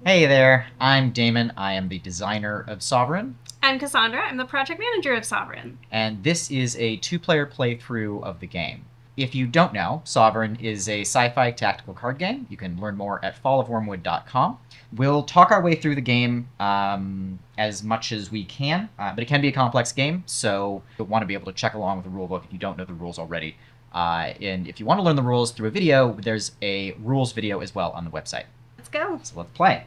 Hey there, I'm Damon. I am the designer of Sovereign, I'm Cassandra. I'm the project manager of Sovereign. and this is a two-player playthrough of the game. If you don't know, Sovereign is a sci-fi tactical card game. You can learn more at fallofwormwood.com. We'll talk our way through the game as much as we can, but it can be a complex game, so you'll want to be able to check along with the rulebook if you don't know the rules already. And if you want to learn the rules through a video, there's a rules video as well on the website. Let's go. So let's play.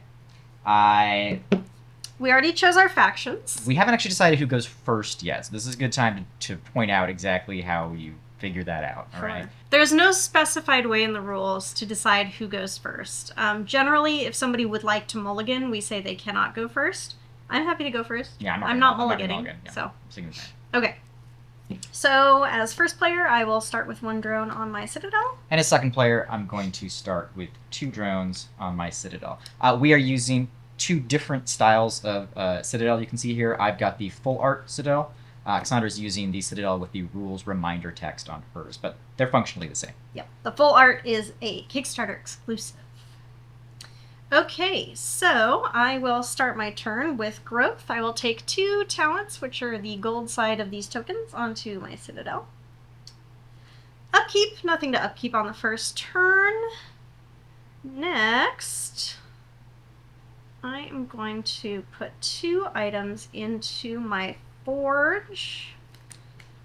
We already chose our factions. We haven't actually decided who goes first yet, so this is a good time to point out exactly how you figure that out. All right. There's no specified way in the rules to decide who goes first. Generally, if somebody would like to mulligan, we say they cannot go first. I'm happy to go first. Yeah, I'm not mulliganing. Yeah. So. Okay. So, as first player, I will start with one drone on my Citadel. And as second player, I'm going to start with 2 drones on my Citadel. We are using 2 different styles of Citadel. You can see here, I've got the full art Citadel. Cassandra's using the Citadel with the rules reminder text on hers, but they're functionally the same. Yep. The full art is a Kickstarter exclusive. Okay, so I will start my turn with growth. I will take 2 talents, which are the gold side of these tokens, onto my Citadel. Upkeep, nothing to upkeep on the first turn. Next, I am going to put 2 items into my forge.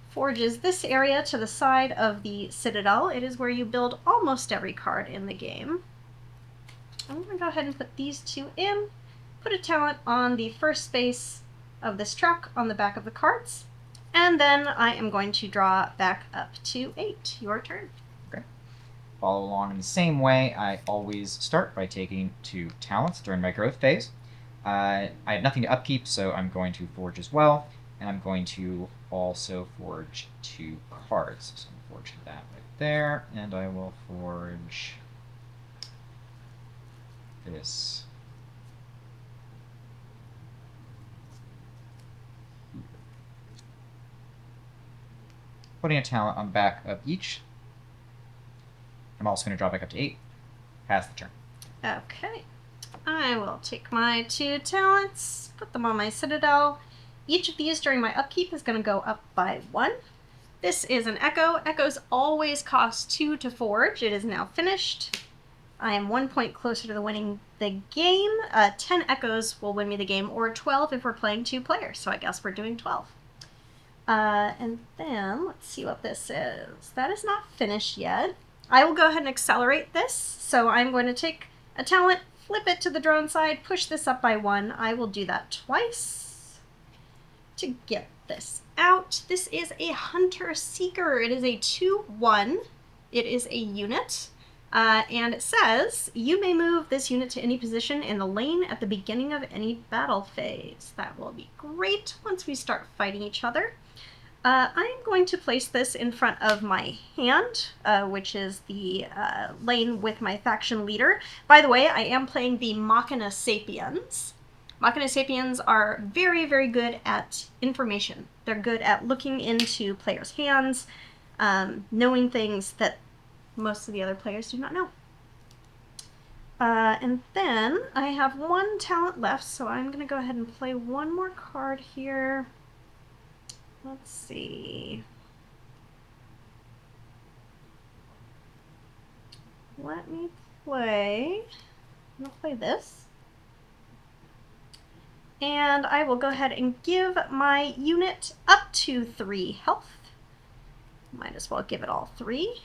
Forge is this area to the side of the Citadel. It is where you build almost every card in the game. I'm going to go ahead and put these 2 in. Put a talent on the first space of this track on the back of the cards. And then I am going to draw back up to 8. Your turn. Okay. Follow along in the same way. I always start by taking 2 talents during my growth phase. I have nothing to upkeep, so I'm going to forge as well. And I'm going to also forge 2 cards. So I'm going to forge that right there, and I will forge this. Putting a talent on the back of each. I'm also going to draw back up to 8. Pass the turn. Okay. I will take my 2 talents, put them on my Citadel. Each of these during my upkeep is going to go up by 1. This is an Echo. Echoes always cost 2 to forge. It is now finished. I am 1 point closer to winning the game. 10 Echoes will win me the game, or 12 if we're playing 2 players. So I guess we're doing 12. And then, let's see what this is. That is not finished yet. I will go ahead and accelerate this. So I'm going to take a talent, flip it to the drone side, push this up by 1. I will do that twice to get this out. This is a Hunter Seeker. It is a 2/1. It is a unit. And it says, you may move this unit to any position in the lane at the beginning of any battle phase. That will be great once we start fighting each other. I'm going to place this in front of my hand, which is the lane with my faction leader. By the way, I am playing the Machina Sapiens. Machina Sapiens are very, very good at information. They're good at looking into players' hands, knowing things that most of the other players do not know. And then I have 1 talent left, so I'm going to go ahead and play 1 more card here. Let's see. Let me play. I'm going to play this. And I will go ahead and give my unit up to 3 health. Might as well give it all 3.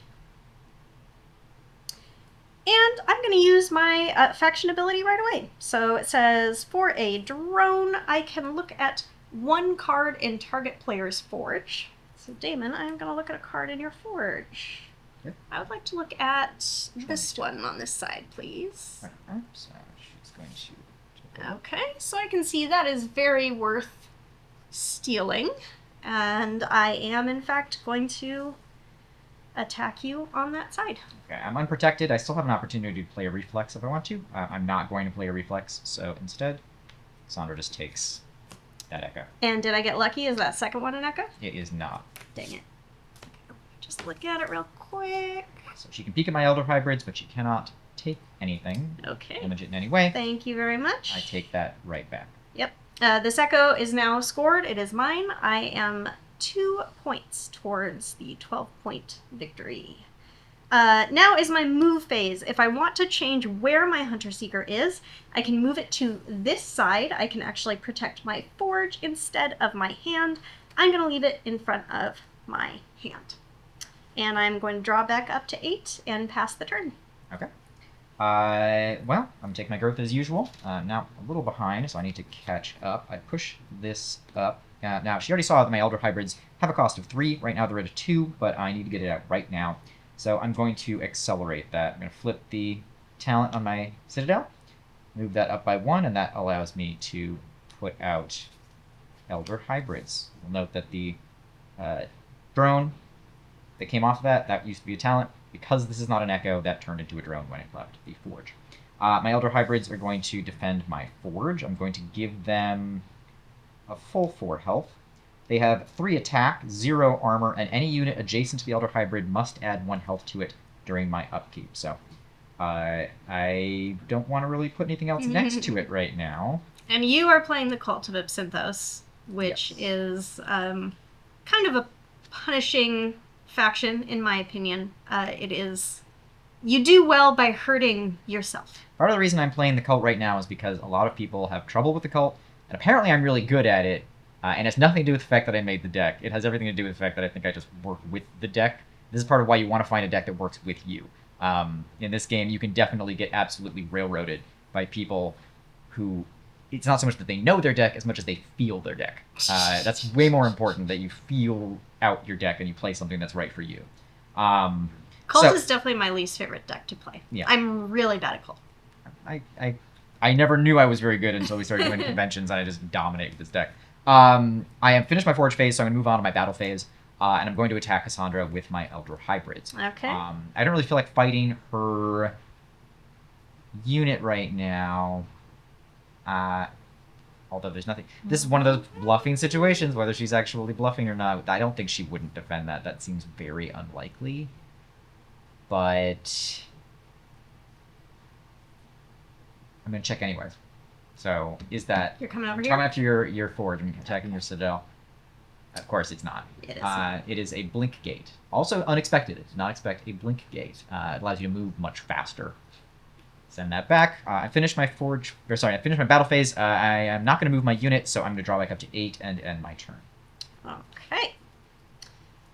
And I'm going to use my faction ability right away. So it says, for a drone, I can look at 1 card in target player's forge. So Damon, I'm going to look at a card in your forge. Okay. I would like to look at this one on this side, please. Right. So she's going to... Okay, so I can see that is very worth stealing. And I am, in fact, going to attack you on that side. Okay, I'm unprotected. I still have an opportunity to play a reflex if I want to. I'm not going to play a reflex, so instead, Cassandra just takes that Echo. And did I get lucky? Is that second one an Echo? It is not. Dang it. Okay, just look at it real quick. So she can peek at my Elder Hybrids, but she cannot take anything, Okay. damage it in any way, Thank you very much. I take that right back. Yep. This echo is now scored. It is mine. I am 2 points towards the 12-point victory. Now is my move phase. If I want to change where my Hunter Seeker is, I can move it to this side. I can actually protect my forge instead of my hand. I'm going to leave it in front of my hand. And I'm going to draw back up to 8 and pass the turn. Okay. Well, I'm taking my growth as usual. Now, a little behind, so I need to catch up. I push this up. Now, she already saw that my Elder Hybrids have a cost of 3. Right now, they're at a 2, but I need to get it out right now. So I'm going to accelerate that. I'm going to flip the talent on my Citadel, move that up by 1, and that allows me to put out Elder Hybrids. You'll note that the drone that came off of that used to be a talent. Because this is not an echo, that turned into a drone when it left the forge. My Elder Hybrids are going to defend my forge. I'm going to give them a full 4 health. They have 3 attack, 0 armor, and any unit adjacent to the Elder Hybrid must add 1 health to it during my upkeep. So I don't want to really put anything else next to it right now. And you are playing the Cult of Absinthos, which is kind of a punishing faction, in my opinion. It is... You do well by hurting yourself. Part of the reason I'm playing the cult right now is because a lot of people have trouble with the cult, and apparently I'm really good at it, and it's nothing to do with the fact that I made the deck. It has everything to do with the fact that I think I just work with the deck. This is part of why you want to find a deck that works with you. In this game, you can definitely get absolutely railroaded by people who... It's not so much that they know their deck as much as they feel their deck. That's way more important, that you feel out your deck and you play something that's right for you. Cult is definitely my least favorite deck to play. Yeah. I'm really bad at Cult. I never knew I was very good until we started going to conventions, and I just dominate with this deck. I have finished my Forge phase, so I'm going to move on to my Battle phase, and I'm going to attack Cassandra with my Elder Hybrids. Okay. I don't really feel like fighting her unit right now. Although there's nothing... This is one of those bluffing situations, whether she's actually bluffing or not. I don't think she wouldn't defend that. That seems very unlikely. But... I'm going to check anyways. So, is that... You're coming over I'm here? coming after your forge and attacking your Citadel. Of course, it's not. It is not. It is a blink gate. Also unexpected. It did not expect a blink gate. It allows you to move much faster. Send that back. I finished my I finished my battle phase. I am not going to move my unit, so I'm going to draw back up to 8 and end my turn. Okay.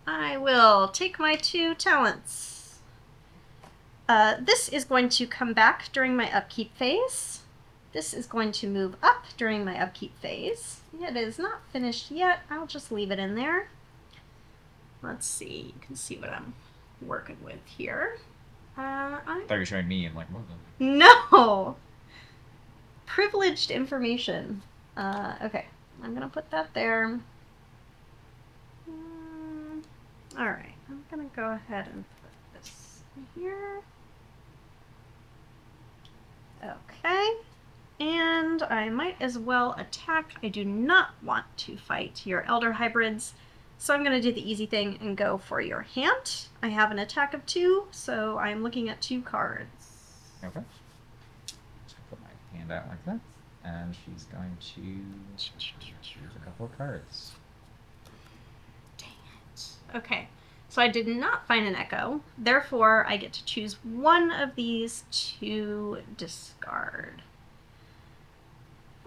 I will take my 2 talents. This is going to come back during my upkeep phase. This is going to move up during my upkeep phase. It is not finished yet. I'll just leave it in there. Let's see. You can see what I'm working with here. I thought you were showing me. I'm like, what the... No! Privileged information. Okay. I'm going to put that there. Alright. I'm going to go ahead and put this here. Okay. And I might as well attack. I do not want to fight your Elder Hybrids, so I'm going to do the easy thing and go for your hand. I have an attack of 2, so I'm looking at 2 cards. Okay. Just put my hand out like that, and she's going to choose a couple of cards. Dang it. Okay. So I did not find an echo. Therefore, I get to choose one of these to discard.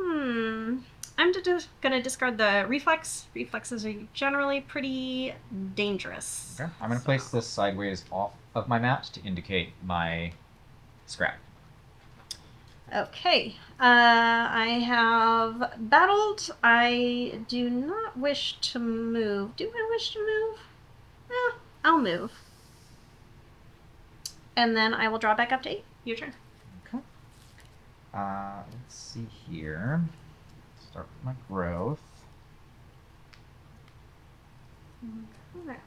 I'm just going to discard the reflex. Reflexes are generally pretty dangerous. Okay. I'm going to place this sideways off of my map to indicate my scrap. Okay. I have battled. I do not wish to move. Do I wish to move? I'll move. And then I will draw back up to 8. Your turn. Okay. Let's see here. Start with my growth. Okay.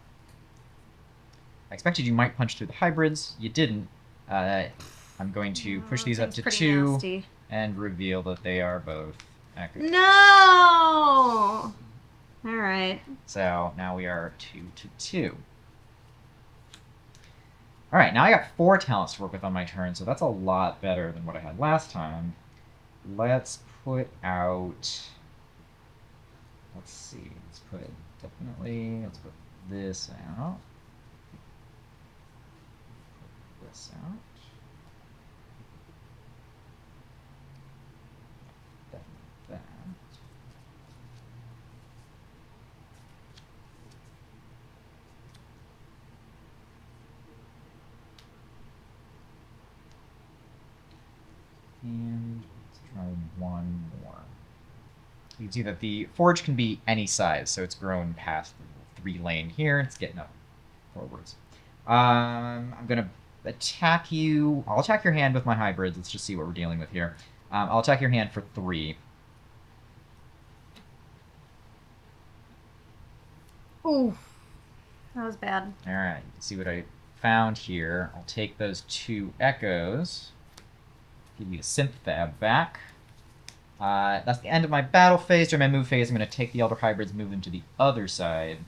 I expected you might punch through the hybrids. You didn't. I'm going to push these up to 2 nasty. and reveal that they are both accurate. No! Alright. So now we are 2 to 2. All right, now I got 4 talents to work with on my turn, so that's a lot better than what I had last time. Let's put out... Let's see. Let's put this out. Put this out. That. And let's try one more. You can see that the forge can be any size, so it's grown past the 3 lane here. It's getting up forwards. I'm going to attack you. I'll attack your hand with my hybrids. Let's just see what we're dealing with here. I'll attack your hand for 3. Ooh, that was bad. All right, you can see what I found here. I'll take those 2 echoes. Give you a synth fab back. That's the end of my battle phase. During my move phase, I'm going to take the Elder Hybrids, move them to the other side.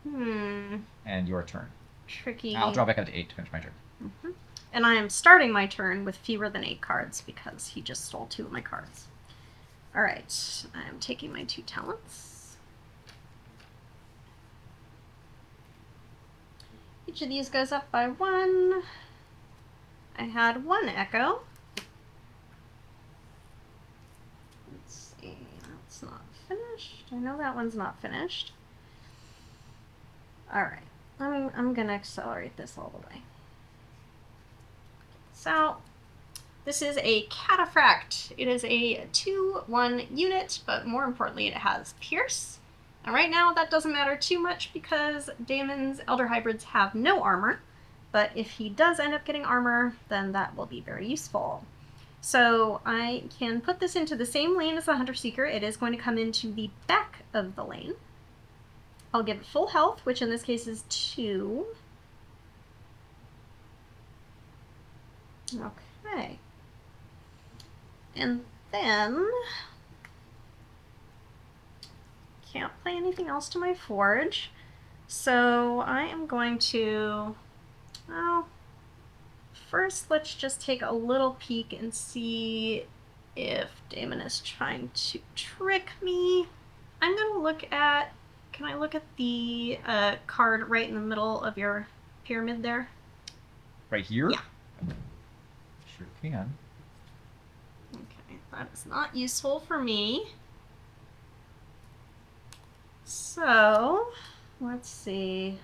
And your turn. Tricky. I'll draw back up to 8 to finish my turn. Mm-hmm. And I am starting my turn with fewer than 8 cards because he just stole 2 of my cards. Alright, I'm taking my 2 talents. Each of these goes up by 1. I had 1 echo. Let's see, that's not finished. I know that one's not finished. Alright, I'm gonna accelerate this all the way. So, this is a cataphract. It is a 2/1 unit, but more importantly, it has Pierce. And right now, that doesn't matter too much because Damon's Elder Hybrids have no armor. But if he does end up getting armor, then that will be very useful. So I can put this into the same lane as the Hunter Seeker. It is going to come into the back of the lane. I'll give it full health, which in this case is 2. Okay. And then... can't play anything else to my forge. So I am going to... well, first let's just take a little peek and see if Damon is trying to trick me. I'm going to look at... can I look at the card right in the middle of your pyramid there? Right here? Yeah. Sure can. Okay, that is not useful for me. So, let's see.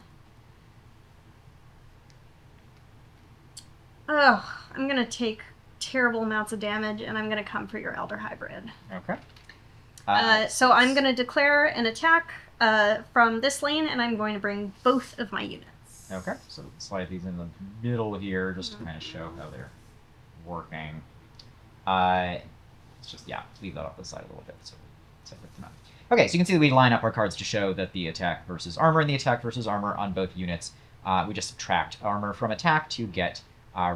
Oh, I'm going to take terrible amounts of damage, and I'm going to come for your Elder Hybrid. Okay. So I'm going to declare an attack from this lane, and I'm going to bring both of my units. Okay, so slide these in the middle here just to kind of show how they're working. Let's just, leave that off the side a little bit. So separate them out. Okay, so you can see that we line up our cards to show that the attack versus armor and the attack versus armor on both units. We just subtract armor from attack to get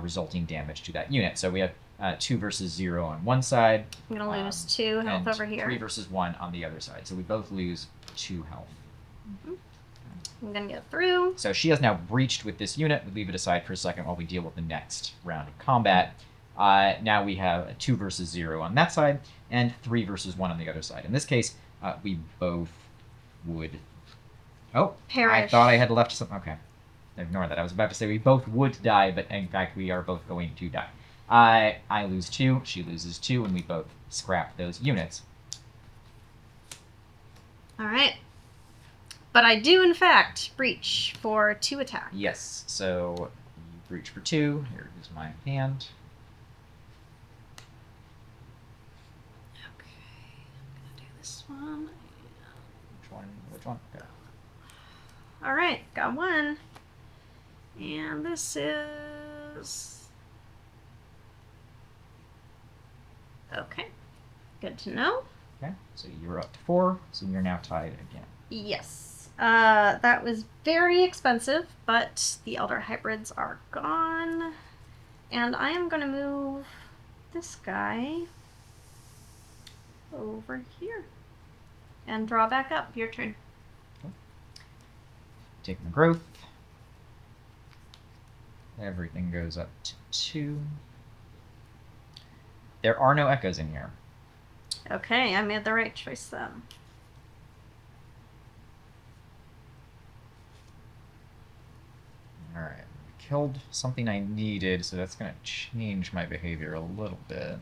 resulting damage to that unit. So we have 2 versus 0 on one side. I'm going to lose 2 health over here. 3 versus 1 on the other side. So we both lose 2 health. Mm-hmm. I'm going to get through. So she has now breached with this unit. We leave it aside for a second while we deal with the next round of combat. Now we have a 2 versus 0 on that side, and 3 versus 1 on the other side. In this case, we both would... Oh, perish. I thought I had left some... Okay, ignore that. I was about to say we both would die, but in fact we are both going to die. I lose 2, she loses 2, and we both scrap those units. Alright. But I do, in fact, breach for 2 attacks. Yes, so you breach for 2. Here is my hand. Okay, I'm going to do this one. Which one? Which one? Okay. Alright, got 1. And this is... okay, good to know. Okay, so you're up to 4, so you're now tied again. Yes. That was very expensive, but the Elder Hybrids are gone. And I am going to move this guy over here. And draw back up. Your turn. Okay. Take my growth. Everything goes up to 2. There are no echoes in here. Okay, I made the right choice then. Alright, killed something I needed, so that's going to change my behavior a little bit.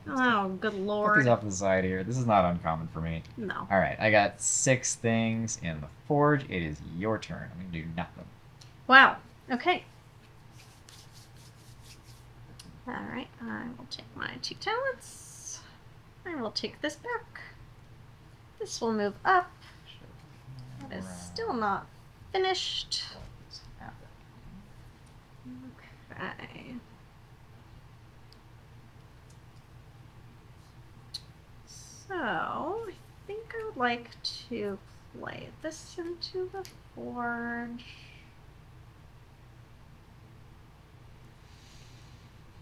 Oh, good Put lord. these off to the side here. This is not uncommon for me. No. Alright, I got 6 things in the forge. It is your turn. I'm going to do nothing. Wow. Okay. Alright, I will take my 2 talents. I will take this back. This will move up. That is still not finished. Okay. So, I think I would like to play this into the forge.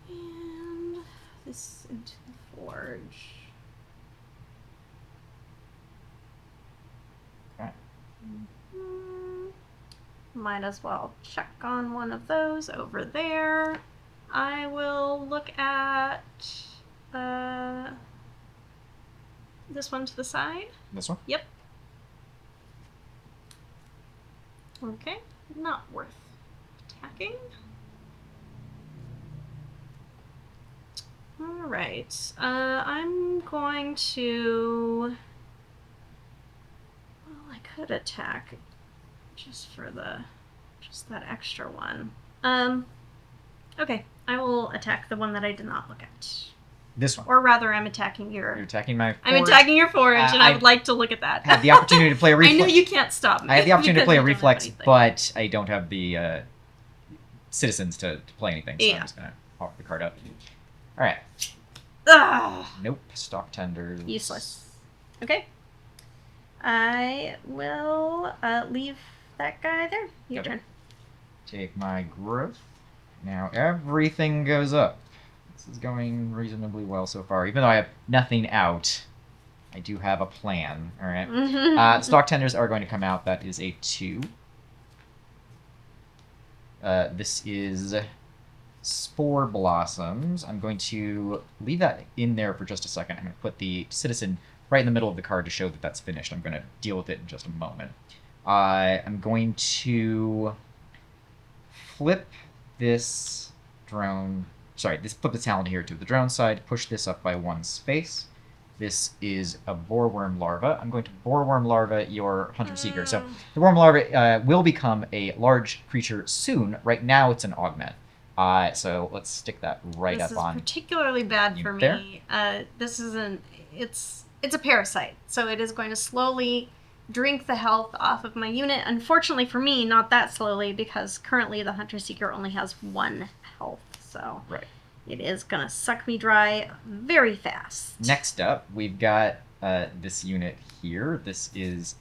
And this into the forge. Okay. Might as well check on one of those over there. I will look at this one to the side. This one? Yep. Okay, not worth attacking. Alright, I'm going to... Well, I could attack just that extra one. Okay, I will attack the one that I did not look at. This one. Or rather, I'm attacking your... You're attacking my forge. I'm attacking your forge, and I would like to look at that. I have the opportunity to play a reflex. I know you can't stop me. I have the opportunity to play a because you don't have reflex, anything. but I don't have the citizens to play anything, so Yeah. I'm just going to offer the card up. Alright. Ugh. Nope. Stock tenders. Useless. Okay. I will leave that guy there. Your Okay. turn. Take my growth. Now everything goes up. This is going reasonably well so far. Even though I have nothing out, I do have a plan. Alright. Stock tenders are going to come out. That is a 2. This is Spore Blossoms. I'm going to leave that in there for just a second. I'm going to put the citizen right in the middle of the card to show that that's finished. I'm going to deal with it in just a moment. I'm going to flip this drone... Sorry, flip the talent here to the drone side, push this up by 1 space. This is a boreworm larva. I'm going to boreworm larva your hunter-seeker. So the worm larva will become a large creature soon. Right now it's an augment. So let's stick that right this up is on. particularly bad for there. me. This isn't. It's a parasite, so it is going to slowly drink the health off of my unit. Unfortunately for me, not that slowly, because currently the hunter seeker only has 1 health. So Right. it is gonna suck me dry very fast. Next up, we've got this unit here. This is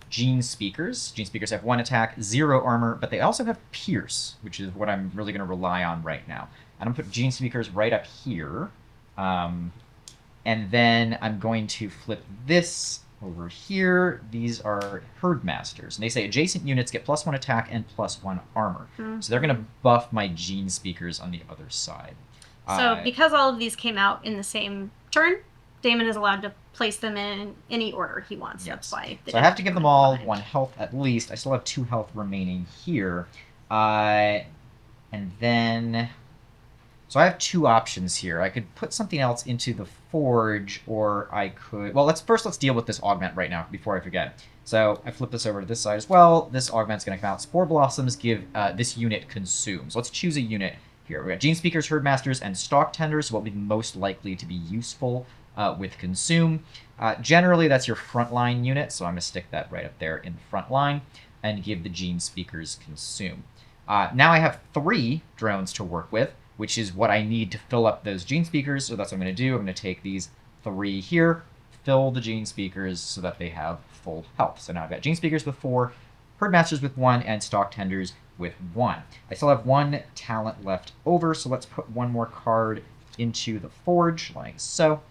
Gene Speakers. Gene Speakers have 1 attack, 0 armor, but they also have Pierce, which is what I'm really going to rely on right now. And I'm going to put Gene Speakers right up here. And then I'm going to flip this over here. These are Herdmasters. And they say adjacent units get +1 attack and +1 armor. Mm-hmm. So they're going to buff my Gene Speakers on the other side. So because all of these came out in the same turn, Damon is allowed to place them in any order he wants. Yes. That's why. So I have to give them all 1 health at least. I still have 2 health remaining here. And then... So I have 2 options here. I could put something else into the forge, or I could... Well, let's deal with this augment right now before I forget. So I flip this over to this side as well. This augment's going to come out. Spore Blossoms give this unit consume. So let's choose a unit here. We got Gene Speakers, Herdmasters, and Stock Tenders, what would be most likely to be useful with consume. Generally, that's your frontline unit, so I'm going to stick that right up there in the front line and give the Gene Speakers consume. Now I have 3 drones to work with, which is what I need to fill up those Gene Speakers, so that's what I'm going to do. I'm going to take these 3 here, fill the Gene Speakers so that they have full health. So now I've got Gene Speakers with 4, Herdmasters with 1, and Stock Tenders with 1. I still have 1 talent left over, so let's put 1 more card into the forge, like so.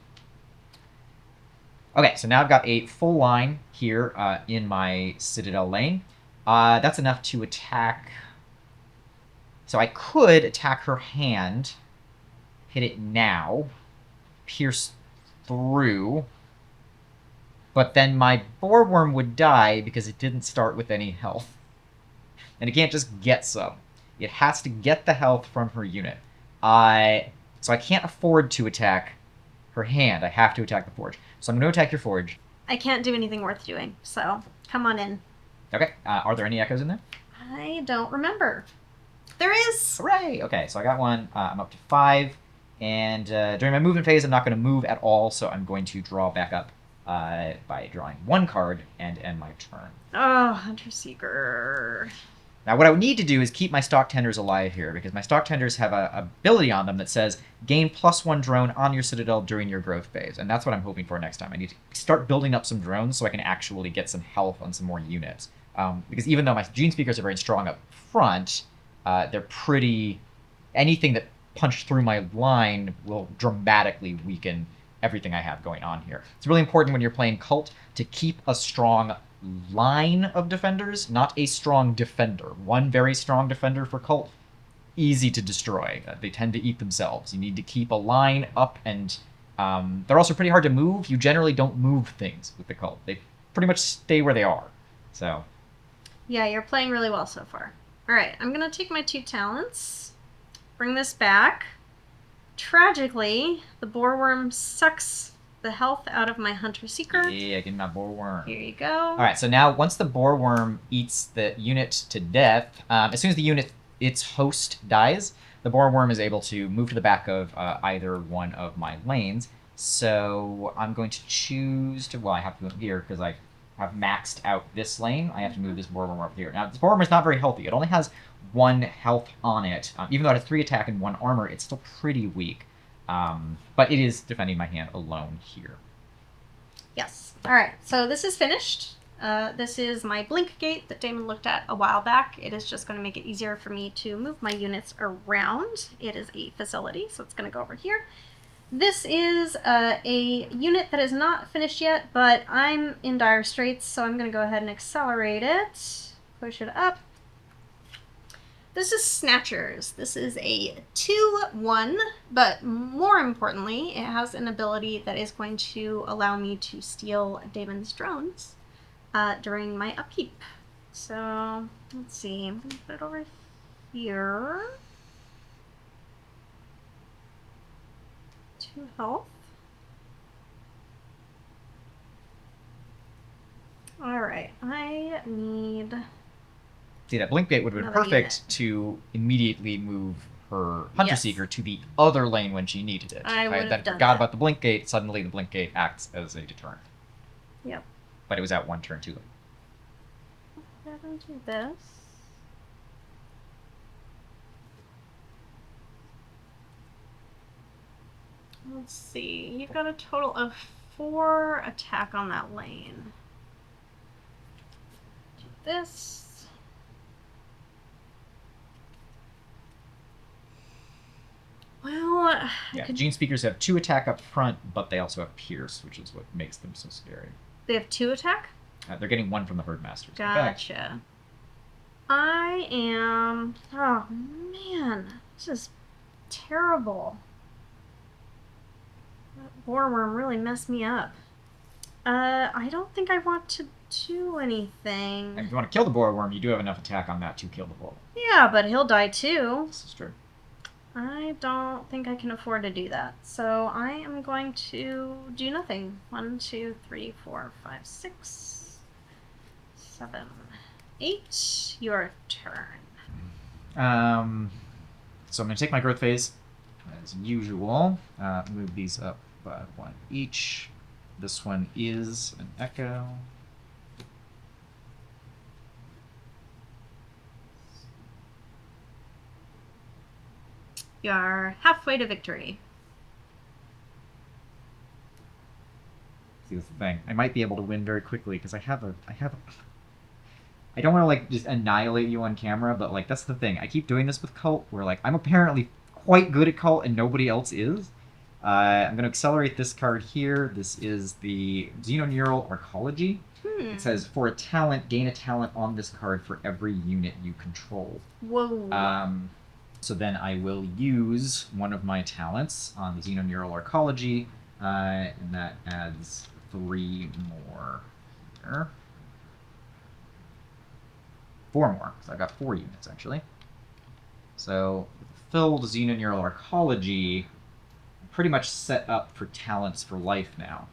Okay, so now I've got a full line here in my Citadel lane. That's enough to attack. So I could attack her hand, hit it now, pierce through, but then my boar worm would die because it didn't start with any health. And it can't just get some. It has to get the health from her unit. So I can't afford to attack her hand. I have to attack the forge. So I'm going to attack your forge. I can't do anything worth doing, so come on in. Okay. Are there any echoes in there? I don't remember. There is! Hooray! Okay, so I got one. I'm up to 5. And during my movement phase, I'm not going to move at all, so I'm going to draw back up by drawing 1 card and end my turn. Oh, Hunter Seeker. Now, what I would need to do is keep my stock tenders alive here, because my stock tenders have a ability on them that says gain +1 drone on your citadel during your growth phase, and that's what I'm hoping for next time. I need to start building up some drones so I can actually get some health on some more units. Because even though my Gene Speakers are very strong up front, they're pretty... Anything that punched through my line will dramatically weaken everything I have going on here. It's really important when you're playing Cult to keep a strong line of defenders, not a strong defender. One very strong defender for Cult, easy to destroy. They tend to eat themselves. You need to keep a line up, and they're also pretty hard to move. You generally don't move things with the Cult. They pretty much stay where they are. So, yeah, you're playing really well so far. All right, I'm going to take my 2 talents, bring this back. Tragically, the boarworm sucks the health out of my Hunter Seeker. yeah, give me my boar worm. Here you go. All right, so now once the boar worm eats the unit to death, as soon as the unit, its host, dies, the boar worm is able to move to the back of either one of my lanes. So I'm going to choose to, well, I have to move here because I have maxed out this lane. I have to move this boar worm up here. Now, this boar worm is not very healthy. It only has 1 health on it. Even though it has 3 attack and 1 armor, it's still pretty weak. But it is defending my hand alone here. Yes. All right, so this is finished. This is my blink gate that Damon looked at a while back. It is just going to make it easier for me to move my units around. It is a facility, so it's going to go over here. This is a unit that is not finished yet, but I'm in dire straits, so I'm going to go ahead and accelerate it, push it up. This is Snatchers. This is a 2/1, but more importantly, it has an ability that is going to allow me to steal Damon's drones during my upkeep. So, let's see. I'm going to put it over here. 2 health. Alright, I need... See, that blink gate would have been Another perfect unit. to immediately move her Hunter Yes. Seeker to the other lane when she needed it. I would have then done forgot that. about the blink gate. Suddenly, the blink gate acts as a deterrent. Yep. But it was at 1 turn too late. I'm going to do this. Let's see. You've got a total of 4 attack on that lane. Do this. Well, Yeah, Gene Speakers have 2 attack up front, but they also have Pierce, which is what makes them so scary. they have 2 attack? They're getting 1 from the Herdmasters. In fact, Gotcha. I am... Oh, man. This is terrible. That boarworm really messed me up. I don't think I want to do and anything. if you want to kill the boar worm, you do have enough attack on that to kill the boar. Yeah, but he'll die too. This is true. I don't think I can afford to do that. So I am going to do nothing. 1, 2, 3, 4, 5, 6, 7, 8. Your turn. So I'm going to take my growth phase, as usual. Move these up by 1 each. This one is an echo. You are halfway to victory. See, that's the thing. I might be able to win very quickly because I have I don't want to like just annihilate you on camera, but like that's the thing. I keep doing this with Cult, where like I'm apparently quite good at Cult and nobody else is. I'm going to accelerate this card here. This is the Xenoneural Arcology. It says, for a talent, gain a talent on this card for every unit you control. Whoa. So then I will use one of my talents on the Xenoneural Arcology, and that adds 3 more here. 4 more, because I've got 4 units, actually. So, filled Xenoneural Arcology, I'm pretty much set up for talents for life now.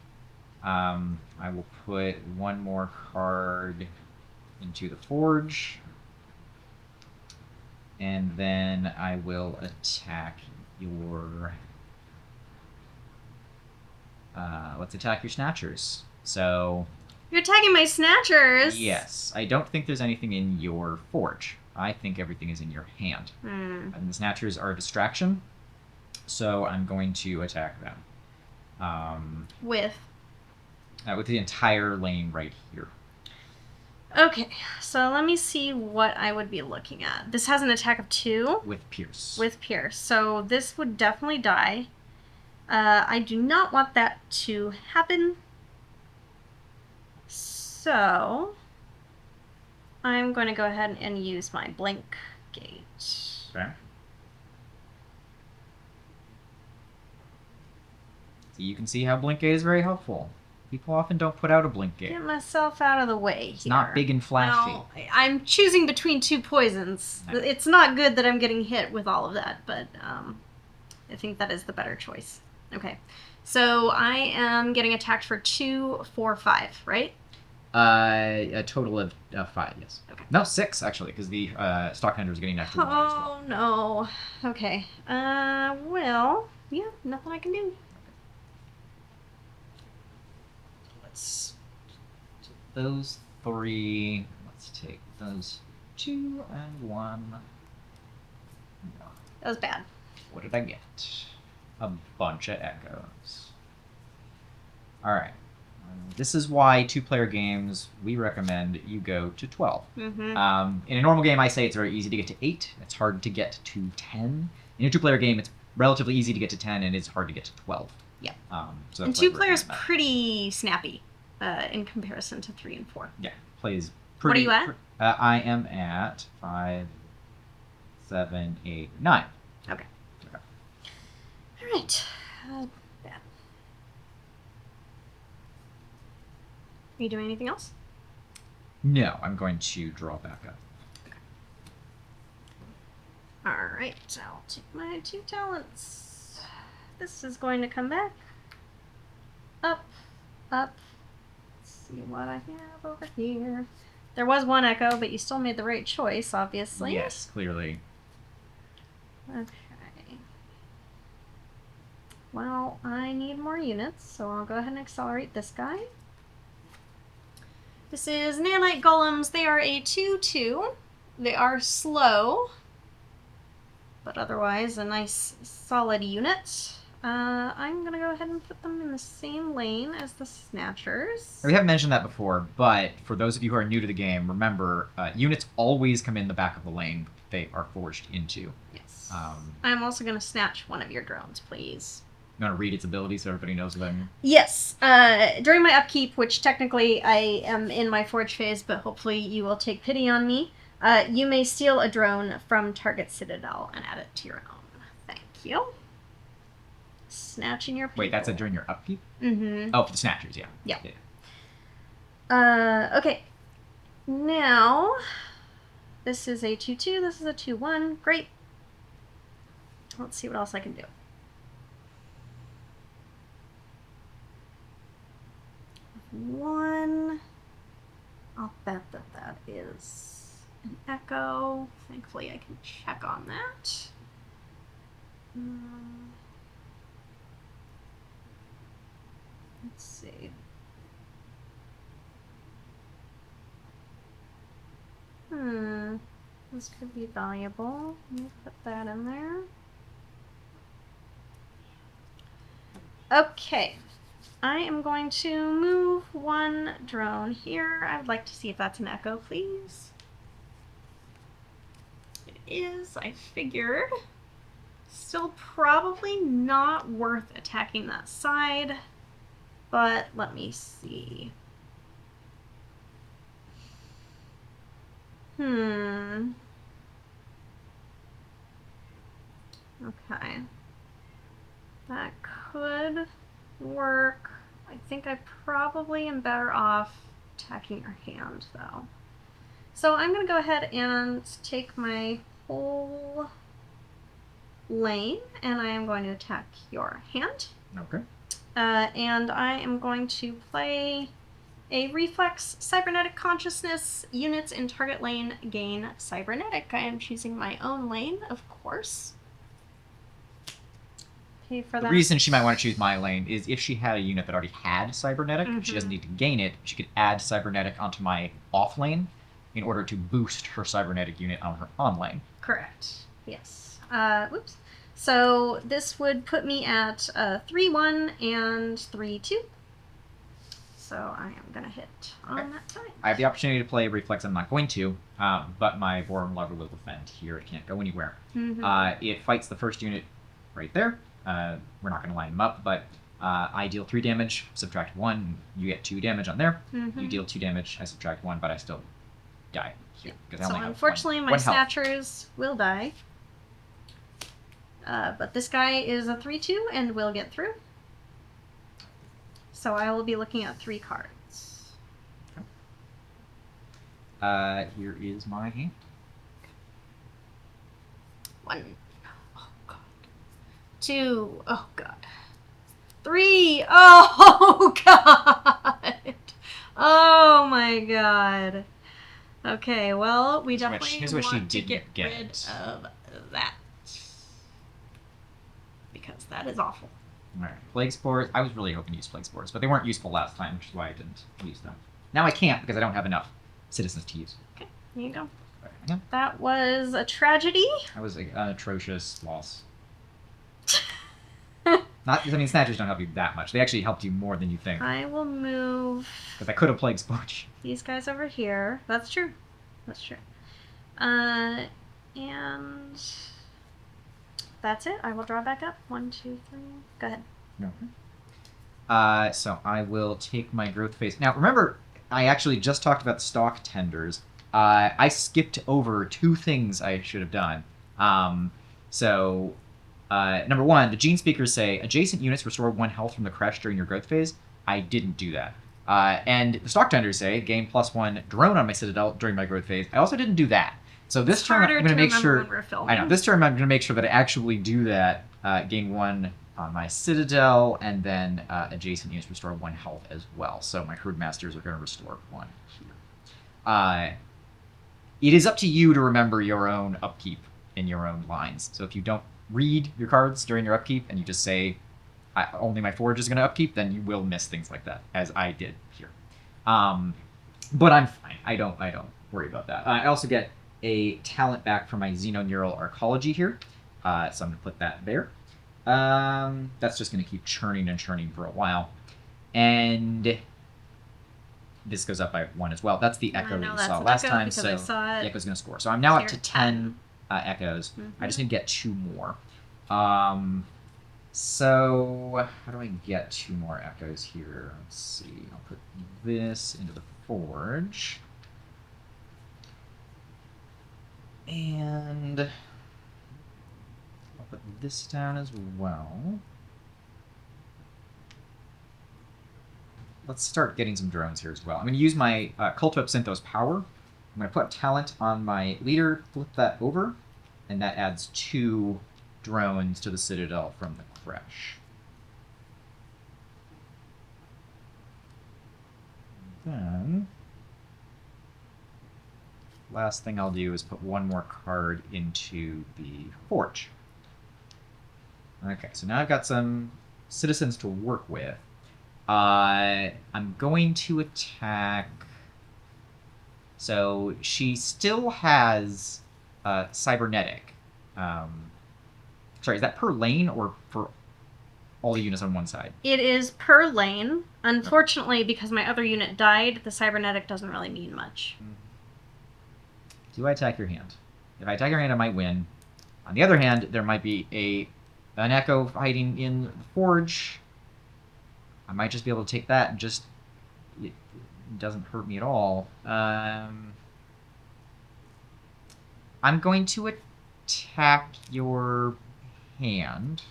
I will put 1 more card into the Forge. And then I will attack your... let's attack your Snatchers. So... You're attacking my Snatchers? Yes. I don't think there's anything in your Forge. I think everything is in your hand. And the Snatchers are a distraction, so I'm going to attack them. With the entire lane right here. Okay, so let me see what I would be looking at. This has an attack of 2. With Pierce. With Pierce. So this would definitely die. I do not want that to happen. So I'm going to go ahead and use my Blink Gate. Okay. So you can see how Blink Gate is very helpful. People often don't put out a Blink Gate. Get myself out of the way It's here. not big and flashy. Well, I'm choosing between 2 poisons. Nice. It's not good that I'm getting hit with all of that, but I think that is the better choice. Okay, so I am getting attacked for 2, 4, 5, right? A total of 5, yes. Okay. No, 6, actually, because the Stockhender is getting an extra 1 as well. Oh, no. Okay. Well, yeah, nothing I can do. Let's take those 3. Let's take those 2 and 1. That was bad. What did I get? A bunch of echoes. Alright. This is why 2-player games, we recommend you go to 12. Mm-hmm. In a normal game, I say it's very easy to get to 8. It's hard to get to 10. In a 2-player game, it's relatively easy to get to 10, and it's hard to get to 12. Yeah. So And that's why 2 players recommend that. pretty snappy in comparison to 3 and 4. Yeah, plays pretty... What are you at? I am at 5, 7, 8, 9. Okay. All right. Bad. Are you doing anything else? No, I'm going to draw back up. All right. I'll take my 2 talents. This is going to come back. Up. Let's see what I have over here. There was 1 echo, but you still made the right choice, obviously. Yes, clearly. Okay. Well, I need more units, so I'll go ahead and accelerate this guy. This is Nanite Golems. They are a 2/2. They are slow, but otherwise a nice solid unit. I'm going to go ahead and put them in the same lane as the Snatchers. We haven't mentioned that before, but for those of you who are new to the game, remember, units always come in the back of the lane they are forged into. Yes. I'm I'm also going to snatch one of your drones, please. You want to read its ability so everybody knows what I mean? Yes. During my upkeep, which technically I am in my forge phase, but hopefully you will take pity on me, you may steal a drone from target citadel and add it to your own. Thank you. Snatching your people. Wait, that's during your upkeep? Mm-hmm. Oh, for the Snatchers, yeah. Yeah. Okay. Now, this is a 2/2. This is a 2/1. Great. Let's see what else I can do. One. I'll bet that is an echo. Thankfully, I can check on that. Let's see. This could be valuable. Let me put that in there. Okay. I am going to move 1 drone here. I would like to see if that's an echo, please. is, I figured. Still probably not worth attacking that side, but let me see. Okay. That could work. I think I probably am better off attacking your hand, though. So I'm going to go ahead and take my whole lane, and I am going to attack your hand. Okay. And I am going to play a reflex cybernetic consciousness. Units in target lane gain cybernetic. I am choosing my own lane, of course. Pay for that. The reason she might want to choose my lane is if she had a unit that already had cybernetic, she doesn't need to gain it. She could add cybernetic onto my off lane in order to boost her cybernetic unit on her on lane. Correct. Yes. Whoops. So this would put me at 3-1 and 3-2. So I am going to hit on that side. I have the opportunity to play reflex. I'm not going to, but my Wormwood will defend here. It can't go anywhere. It fights the first unit right there. We're not going to line them up, but I deal 3 damage, subtract 1. You get 2 damage on there. You deal 2 damage, I subtract 1, but I still die here. So unfortunately, my Snatchers will die. But this guy is a 3-2 and will get through. So I will be looking at 3 cards. Okay. Here is my hand. 1. Oh, God. 2. Oh, God. 3. Oh, God. Oh, my God. Okay, well, we definitely want to get rid of that. Because that is awful. Alright, Plague Spores. I was really hoping to use Plague Spores, but they weren't useful last time, which is why I didn't use them. Now I can't because I don't have enough citizens to use. Okay, here you go. Yeah. That was a tragedy. That was an atrocious loss. Snatchers don't help you that much. They actually helped you more than you think. I will move... Because I could have Plague Spored you. These guys over here. That's true. That's true. And... That's it. I will draw back up. 1, 2, 3. Go ahead. Okay. So I will take my growth phase. Now, remember, I actually just talked about stock tenders. I skipped over 2 things I should have done. Number 1, the Gene Speakers say, adjacent units restore 1 health from the crash during your growth phase. I didn't do that. And the stock tenders say, gain +1 drone on my Citadel during my growth phase. I also didn't do that. So this turn, I'm going to make sure. I know. This turn, I'm going to make sure that I actually do that. Gain 1 on my Citadel, and then adjacent units restore 1 health as well. So my Herd Masters are going to restore 1 here. It is up to you to remember your own upkeep in your own lines. So if you don't read your cards during your upkeep and you just say, only my Forge is going to upkeep, then you will miss things like that, as I did here. But I'm fine. I don't worry about that. I also get a talent back from my Xenoneural Arcology here. So I'm going to put that there. That's just going to keep churning and churning for a while. And this goes up by 1 as well. That's the Echo that you saw last time, so the Echo's going to score. So I'm now up to 10 Echoes. I just need to get 2 more. So how do I get 2 more Echoes here? Let's see. I'll put this into the Forge. And I'll put this down as well. Let's start getting some drones here as well. I'm going to use my Cult of Synthos power. I'm going to put talent on my leader, flip that over, and that adds 2 drones to the Citadel from the crash. Then last thing I'll do is put 1 more card into the Forge. Okay, so now I've got some citizens to work with. I'm going to attack... So she still has cybernetic. Sorry, is that per lane or for all the units on one side? It is per lane. Unfortunately, because my other unit died, the cybernetic doesn't really mean much. Do I attack your hand? If I attack your hand, I might win. On the other hand, there might be an Echo hiding in the forge. I might just be able to take that and just... It doesn't hurt me at all. I'm going to attack your hand.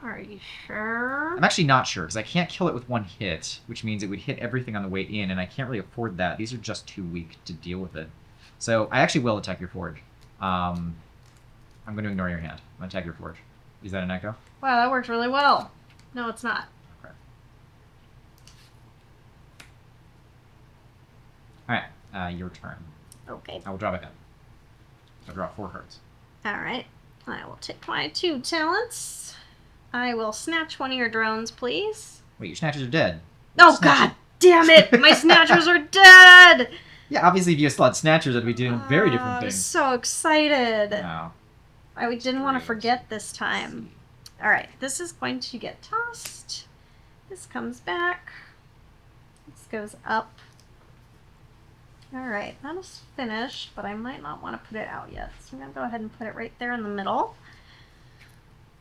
Are you sure? I'm actually not sure, because I can't kill it with one hit, which means it would hit everything on the way in, and I can't really afford that. These are just too weak to deal with it. So I actually will attack your forge. I'm going to ignore your hand. I'm going to attack your forge. Is that an Echo? Wow, that worked really well. No, it's not. Okay. Alright, your turn. Okay. I will draw back up. I'll draw 4 cards. Alright. I will take my 2 talents. I will snatch one of your drones, please. Wait, your snatchers are dead. Oh, God damn it! My snatchers are dead! Yeah, obviously if you still had snatchers, I'd be doing very different I was things. so excited. No. I didn't want to forget this time. Alright, this is going to get tossed. This comes back. This goes up. Alright, that is finished, but I might not want to put it out yet. So I'm going to go ahead and put it right there in the middle.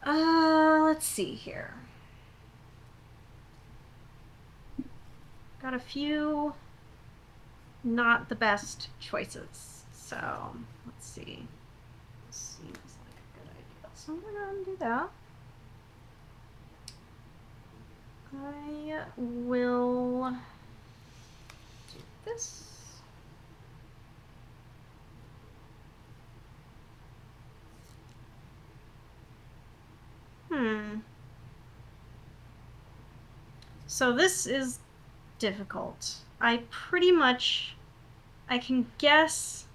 Let's see here. Got a few not the best choices. So, let's see. This seems like a good idea. So I'm going to do that. I will do this. So this is difficult. I can guess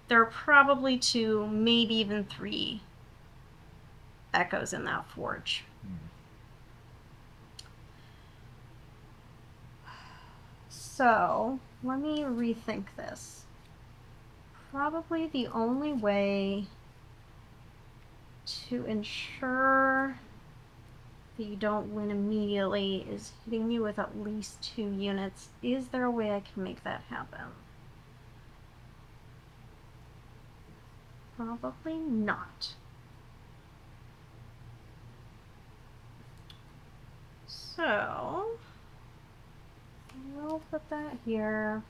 there are probably 2, maybe even 3 Echoes in that forge. So, let me rethink this. Probably the only way to ensure that you don't win immediately is hitting me with at least 2 units. Is there a way I can make that happen? Probably not. So, I'll put that here.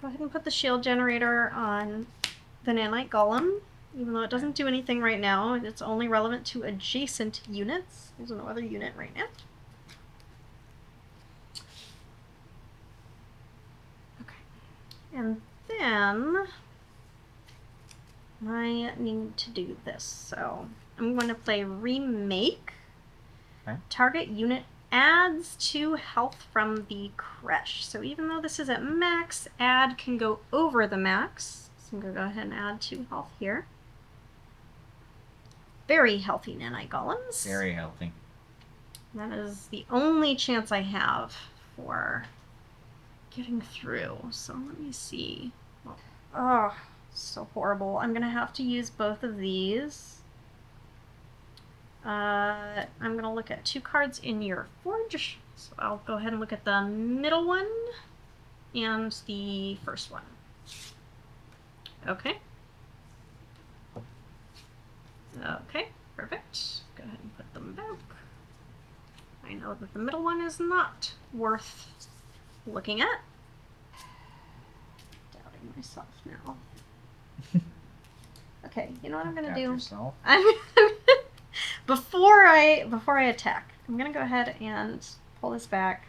Go ahead and put the shield generator on the nanite golem, even though it doesn't do anything right now. It's only relevant to adjacent units. There's no other unit right now. Okay. And then I need to do this. So I'm going to play Remake. Okay. Target unit adds 2 health from the creche. So even though this is at max, add can go over the max. So I'm going to go ahead and add 2 health here. Very healthy nanite golems. Very healthy. That is the only chance I have for getting through. So let me see. Oh, so horrible. I'm going to have to use both of these. I'm going to look at 2 cards in your forge. So I'll go ahead and look at the middle one and the first one. Okay. Okay, perfect. Go ahead and put them back. I know that the middle one is not worth looking at. Doubting myself now. Okay, you know what I'm going to do? Yourself. Before I attack, I'm gonna go ahead and pull this back,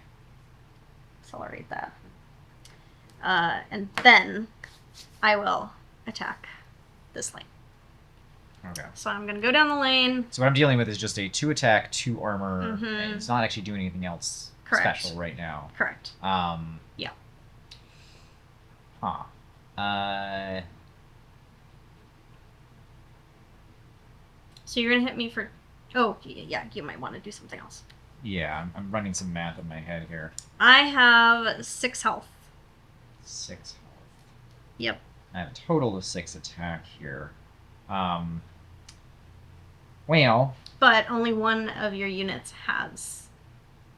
accelerate that, and then I will attack this lane. Okay. So I'm gonna go down the lane. So what I'm dealing with is just a 2 attack, 2 armor, Mhm. and it's not actually doing anything else Correct. special right now. Correct. Yeah. Huh. So you're gonna hit me for. Oh, yeah. You might want to do something else. Yeah, I'm running some math in my head here. I have 6 health. 6 health. Yep. I have a total of 6 attack here. Well, but only one of your units has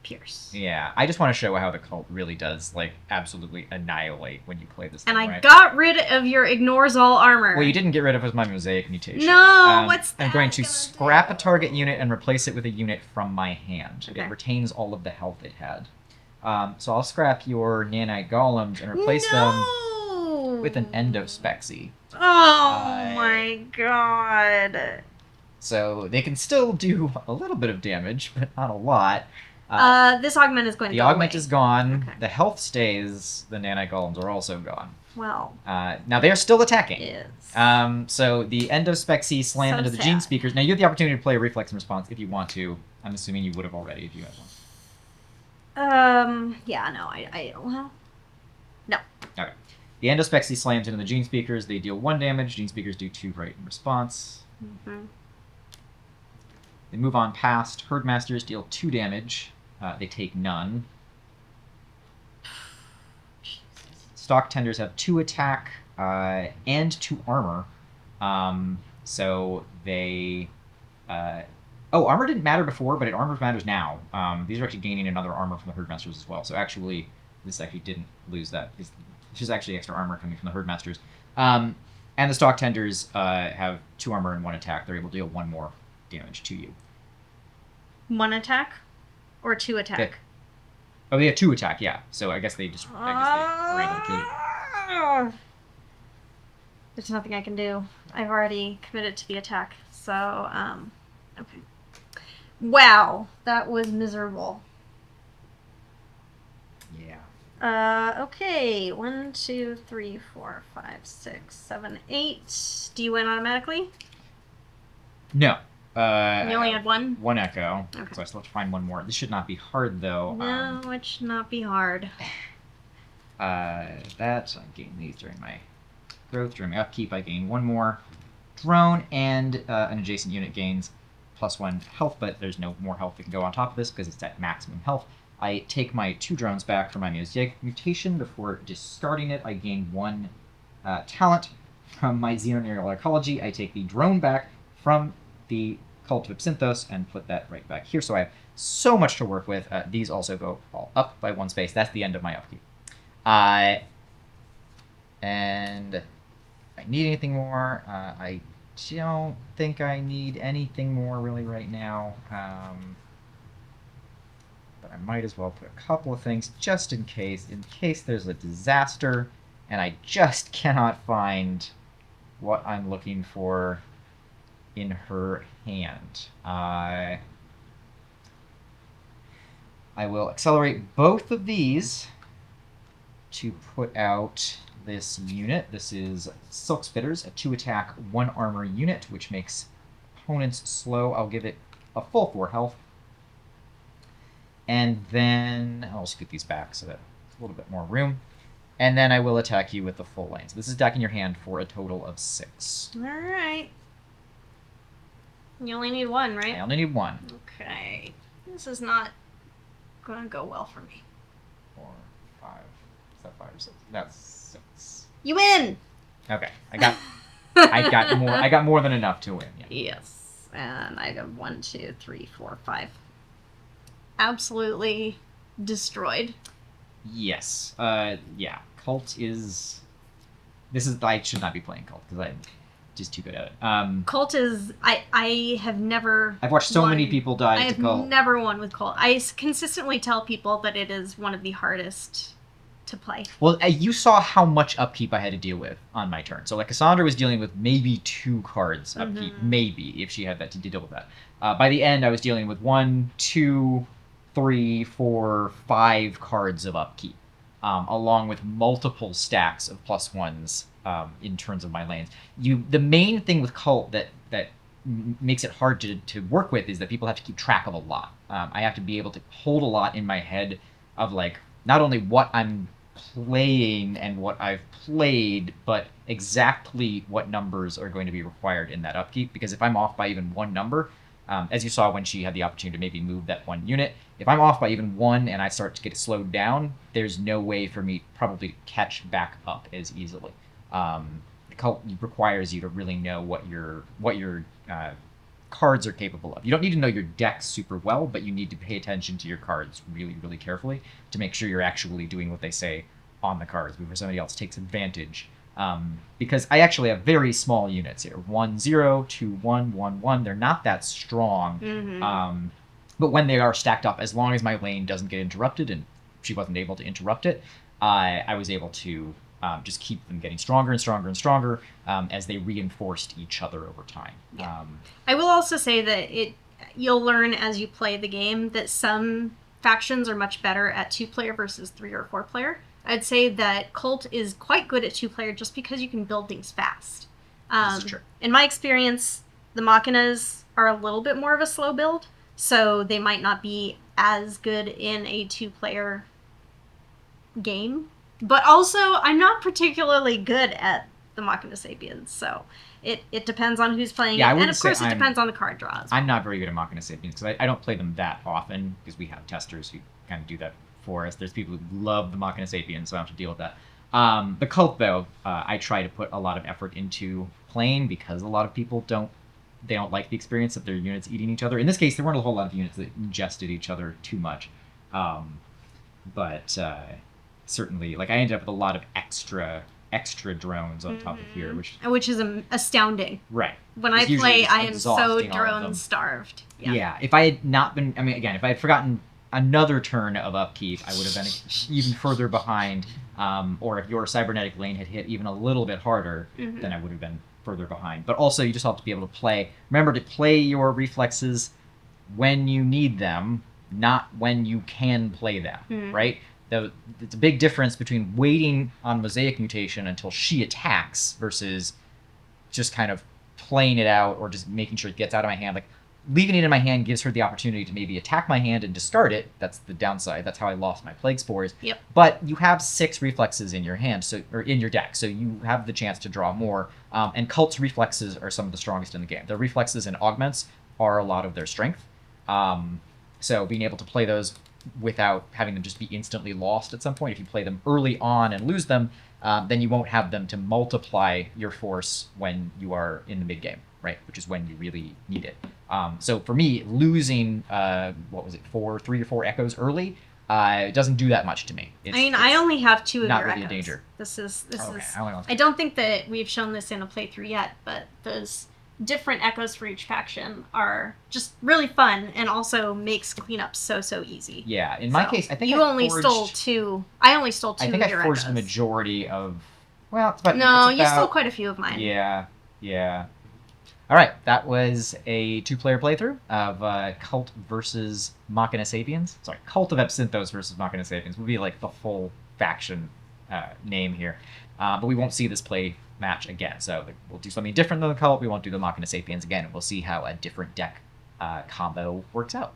Pierce. Yeah, I just want to show how the cult really does, like, absolutely annihilate when you play this And thing, I right? got rid of your ignores all armor. What you didn't get rid of was my Mosaic Mutation. No, what's that I'm going to gonna scrap do? a target unit and replace it with a unit from my hand. Okay. It retains all of the health it had. So I'll scrap your Nanite Golems and replace them with an Endospexy. Oh my god. So they can still do a little bit of damage, but not a lot. This augment is going to The go augment away. is gone. Okay. The health stays. The Nanite Golems are also gone. Well, Now they are still attacking. is. So the Endospexy slam So into the sad. Gene Speakers. Now you have the opportunity to play a reflex and response if you want to. I'm assuming you would have already if you had one. Yeah, no, well, no. Okay. The Endospexy slams into the Gene Speakers. They deal 1 damage. Gene Speakers do 2 right in response. Mm-hmm. They move on past. Herdmasters deal 2 damage. They take none. Stock Tenders have 2 attack and 2 armor. So they... armor didn't matter before, but armor matters now. These are actually gaining another armor from the Herdmasters as well. So actually, this actually didn't lose that. This is actually extra armor coming from the Herdmasters. And the Stock Tenders have 2 armor and 1 attack. They're able to deal 1 more damage to you. 1 attack or 2 attack? They have 2 attack, yeah. So I guess they are able to kill you. There's nothing I can do. I've already committed to the attack. So, okay. Wow, that was miserable. Yeah. Okay. 1, 2, 3, 4, 5, 6, 7, 8. Do you win automatically? No. You only had 1? 1 echo. Okay. So I still have to find 1 more. This should not be hard, though. No, it should not be hard. I gain these during my growth. During my upkeep, I gain 1 more drone, and an adjacent unit gains +1 health, but there's no more health that can go on top of this because it's at maximum health. I take my 2 drones back from my Mosaic Mutation. Before discarding it, I gain 1 talent from my Xenoneural Ecology. I take the drone back from the Cult of Absinthos and put that right back here. So I have so much to work with. These also go all up by 1 space. That's the end of my upkeep. And if I need anything more, I don't think I need anything more really right now. But I might as well put a couple of things just in case there's a disaster and I just cannot find what I'm looking for in her hand. I will accelerate both of these to put out this unit. This is Silk Spitters, a 2 attack, 1 armor unit, which makes opponents slow. I'll give it a full 4 health. And then I'll scoot these back so that there's a little bit more room. And then I will attack you with the full lane. So this is deck in your hand for a total of 6. Alright. You only need 1, right? I only need 1. Okay. This is not going to go well for me. 4, 5. Is that 5 or 6? That's 6. You win! Okay. I got more than enough to win. Yeah. Yes. And I got 1, 2, 3, 4, 5. Absolutely destroyed. Yes. Yeah. Cult is... I should not be playing Cult because I'm just too good at it. Cult is... I have never... I've watched so won. many people die I to have Cult. never won with Cult. I consistently tell people that it is one of the hardest to play. Well, you saw how much upkeep I had to deal with on my turn. So, like, Cassandra was dealing with maybe 2 cards upkeep, maybe, if she had that to deal with that. By the end, I was dealing with 1, 2, 3, 4, 5 cards of upkeep, along with multiple stacks of +1s in terms of my lanes. The main thing with Cult that makes it hard to work with is that people have to keep track of a lot. I have to be able to hold a lot in my head of, like, not only what I'm playing and what I've played, but exactly what numbers are going to be required in that upkeep. Because if I'm off by even 1 number, as you saw when she had the opportunity to maybe move that 1 unit, if I'm off by even 1 and I start to get slowed down, there's no way for me probably to catch back up as easily. The Cult requires you to really know what your cards are capable of. You don't need to know your deck super well, but you need to pay attention to your cards really, really carefully to make sure you're actually doing what they say on the cards before somebody else takes advantage. Because I actually have very small units here. 1-0, 2-1, 1-1. They're not that strong. Mm-hmm. But when they are stacked up, as long as my lane doesn't get interrupted, and she wasn't able to interrupt it, I was able to just keep them getting stronger and stronger and stronger as they reinforced each other over time. Yeah. I will also say that you'll learn as you play the game that some factions are much better at 2-player versus 3 or 4-player. I'd say that Cult is quite good at 2-player just because you can build things fast. This is true. In my experience, the Machinas are a little bit more of a slow build, so they might not be as good in a 2-player game. But also, I'm not particularly good at the Machina Sapiens, so it depends on who's playing it. And of course, it depends on the card draws. I'm not very good at Machina Sapiens because I don't play them that often because we have testers who kind of do that for us. There's people who love the Machina Sapiens, so I have to deal with that. The Cult, though, I try to put a lot of effort into playing because a lot of people don't like the experience of their units eating each other. In this case, there weren't a whole lot of units that ingested each other too much. But certainly, like, I ended up with a lot of extra drones on top of here, which is astounding. Right. When I play, I am so drone starved. Yeah. If I had not been, if I had forgotten another turn of upkeep, I would have been even further behind. Or if your cybernetic lane had hit even a little bit harder, then I would have been further behind. But also, you just have to be able to play. Remember to play your reflexes when you need them, not when you can play them, right? It's a big difference between waiting on Mosaic Mutation until she attacks versus just kind of playing it out or just making sure it gets out of my hand. Like, leaving it in my hand gives her the opportunity to maybe attack my hand and discard it. That's the downside. That's how I lost my Plague Spores. Yep. But you have 6 reflexes in your hand, or in your deck, so you have the chance to draw more. And Cult's reflexes are some of the strongest in the game. Their reflexes and augments are a lot of their strength. So being able to play those without having them just be instantly lost at some point, if you play them early on and lose them, then you won't have them to multiply your force when you are in the mid game, right? Which is when you really need it. So for me, losing 3 or 4 echoes early, it doesn't do that much to me. I only have 2 of not your really echoes. A danger. This is. I don't think that we've shown this in a playthrough yet, but those different echoes for each faction are just really fun and also makes cleanup so easy. Yeah, in my case, I think you only stole 2. I only stole 2 of your echoes. I think I forged the majority of. Well, you stole quite a few of mine. Yeah. All right, that was a 2-player playthrough of Cult versus Machina Sapiens. Sorry, Cult of Absinthos versus Machina Sapiens would be like the full faction name here. But we won't see this play match again. So we'll do something different than the Cult. We won't do the Machina Sapiens again. And we'll see how a different deck combo works out.